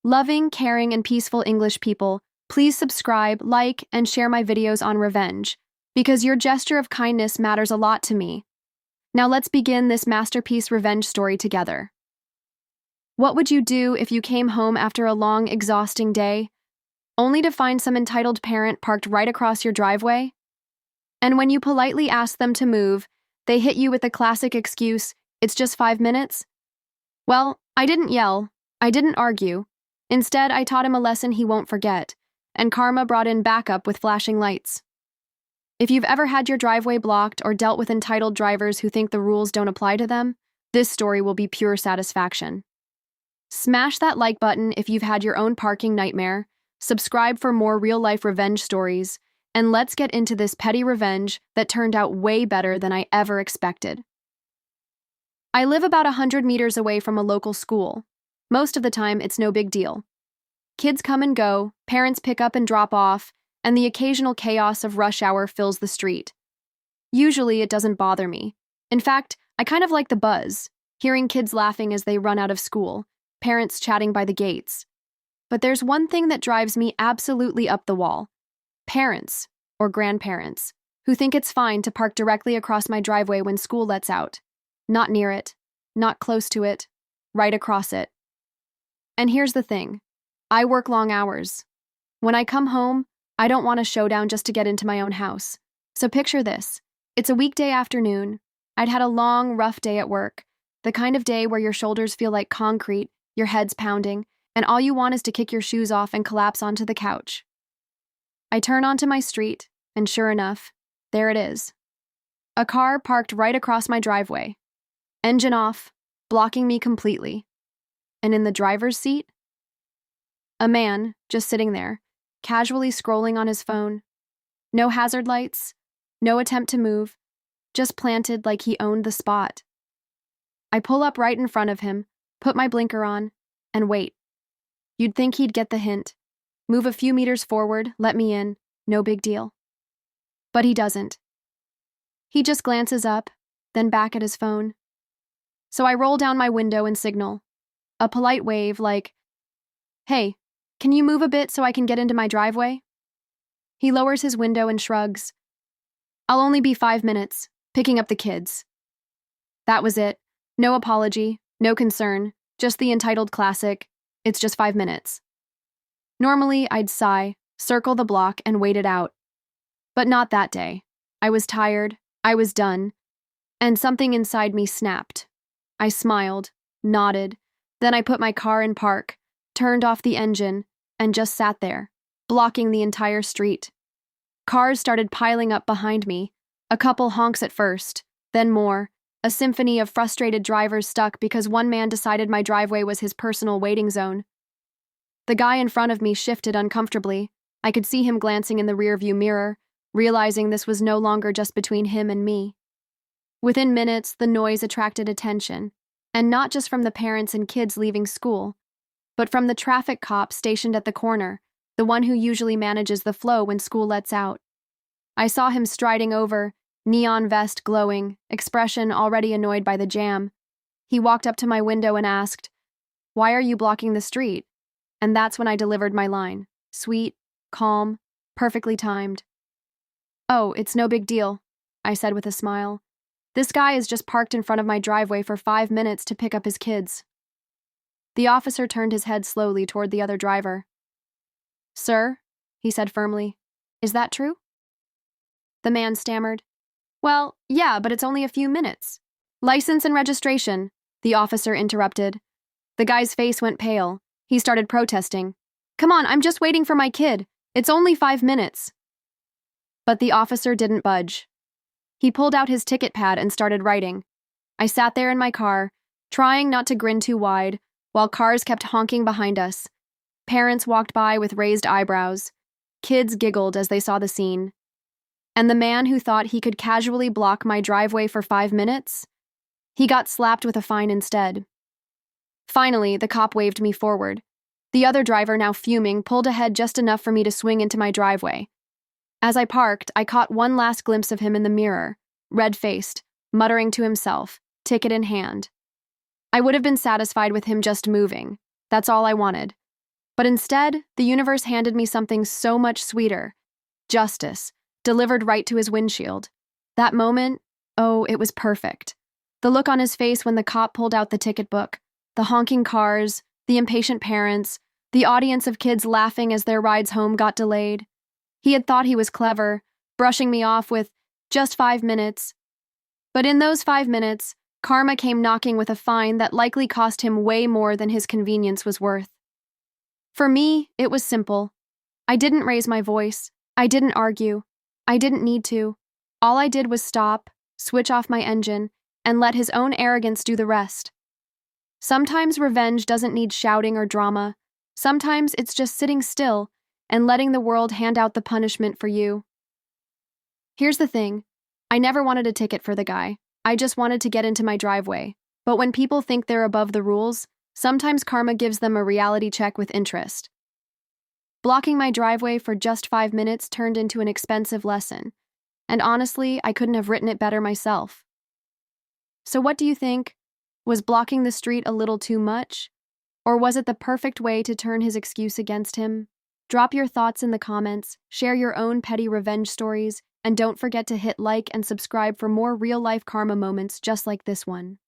Loving, caring, and peaceful English people, please subscribe, like, and share my videos on revenge, because your gesture of kindness matters a lot to me. Now let's begin this masterpiece revenge story together. What would you do if you came home after a long, exhausting day, only to find some entitled parent parked right across your driveway? And when you politely ask them to move, they hit you with the classic excuse, "It's just 5 minutes"? Well, I didn't yell. I didn't argue. Instead, I taught him a lesson he won't forget, and karma brought in backup with flashing lights. If you've ever had your driveway blocked or dealt with entitled drivers who think the rules don't apply to them, this story will be pure satisfaction. Smash that like button if you've had your own parking nightmare, subscribe for more real-life revenge stories, and let's get into this petty revenge that turned out way better than I ever expected. I live about 100 meters away from a local school. Most of the time, it's no big deal. Kids come and go, parents pick up and drop off, and the occasional chaos of rush hour fills the street. Usually, it doesn't bother me. In fact, I kind of like the buzz, hearing kids laughing as they run out of school, parents chatting by the gates. But there's one thing that drives me absolutely up the wall. Parents, or grandparents, who think it's fine to park directly across my driveway when school lets out. Not near it, not close to it, right across it. And here's the thing. I work long hours. When I come home, I don't want a showdown just to get into my own house. So picture this. It's a weekday afternoon. I'd had a long, rough day at work. The kind of day where your shoulders feel like concrete, your head's pounding, and all you want is to kick your shoes off and collapse onto the couch. I turn onto my street, and sure enough, there it is. A car parked right across my driveway. Engine off, blocking me completely. And in the driver's seat? A man, just sitting there, casually scrolling on his phone. No hazard lights, no attempt to move, just planted like he owned the spot. I pull up right in front of him, put my blinker on, and wait. You'd think he'd get the hint. Move a few meters forward, let me in, no big deal. But he doesn't. He just glances up, then back at his phone. So I roll down my window and signal. A polite wave like, "Hey, can you move a bit so I can get into my driveway?" He lowers his window and shrugs. "I'll only be 5 minutes, picking up the kids." That was it. No apology, no concern, just the entitled classic, "It's just 5 minutes." Normally, I'd sigh, circle the block, and wait it out. But not that day. I was tired, I was done, and something inside me snapped. I smiled, nodded, then I put my car in park, turned off the engine, and just sat there, blocking the entire street. Cars started piling up behind me, a couple honks at first, then more, a symphony of frustrated drivers stuck because one man decided my driveway was his personal waiting zone. The guy in front of me shifted uncomfortably. I could see him glancing in the rearview mirror, realizing this was no longer just between him and me. Within minutes, the noise attracted attention, and not just from the parents and kids leaving school, but from the traffic cop stationed at the corner, the one who usually manages the flow when school lets out. I saw him striding over, neon vest glowing, expression already annoyed by the jam. He walked up to my window and asked, "Why are you blocking the street?" And that's when I delivered my line. Sweet, calm, perfectly timed. "Oh, it's no big deal," I said with a smile. "This guy is just parked in front of my driveway for 5 minutes to pick up his kids." The officer turned his head slowly toward the other driver. "Sir," he said firmly, "is that true?" The man stammered, "Well, yeah, but it's only a few minutes." "License and registration," the officer interrupted. The guy's face went pale. He started protesting. "Come on, I'm just waiting for my kid. It's only 5 minutes." But the officer didn't budge. He pulled out his ticket pad and started writing. I sat there in my car, trying not to grin too wide, while cars kept honking behind us. Parents walked by with raised eyebrows. Kids giggled as they saw the scene. And the man who thought he could casually block my driveway for 5 minutes? He got slapped with a fine instead. Finally, the cop waved me forward. The other driver, now fuming, pulled ahead just enough for me to swing into my driveway. As I parked, I caught one last glimpse of him in the mirror, red-faced, muttering to himself, ticket in hand. I would have been satisfied with him just moving. That's all I wanted. But instead, the universe handed me something so much sweeter: justice, delivered right to his windshield. That moment, oh, it was perfect. The look on his face when the cop pulled out the ticket book, the honking cars, the impatient parents, the audience of kids laughing as their rides home got delayed. He had thought he was clever, brushing me off with just 5 minutes. But in those 5 minutes, karma came knocking with a fine that likely cost him way more than his convenience was worth. For me, it was simple. I didn't raise my voice. I didn't argue. I didn't need to. All I did was stop, switch off my engine, and let his own arrogance do the rest. Sometimes revenge doesn't need shouting or drama. Sometimes it's just sitting still and letting the world hand out the punishment for you. Here's the thing. I never wanted a ticket for the guy. I just wanted to get into my driveway. But when people think they're above the rules, sometimes karma gives them a reality check with interest. Blocking my driveway for just 5 minutes turned into an expensive lesson. And honestly, I couldn't have written it better myself. So what do you think? Was blocking the street a little too much? Or was it the perfect way to turn his excuse against him? Drop your thoughts in the comments, share your own petty revenge stories, and don't forget to hit like and subscribe for more real-life karma moments just like this one.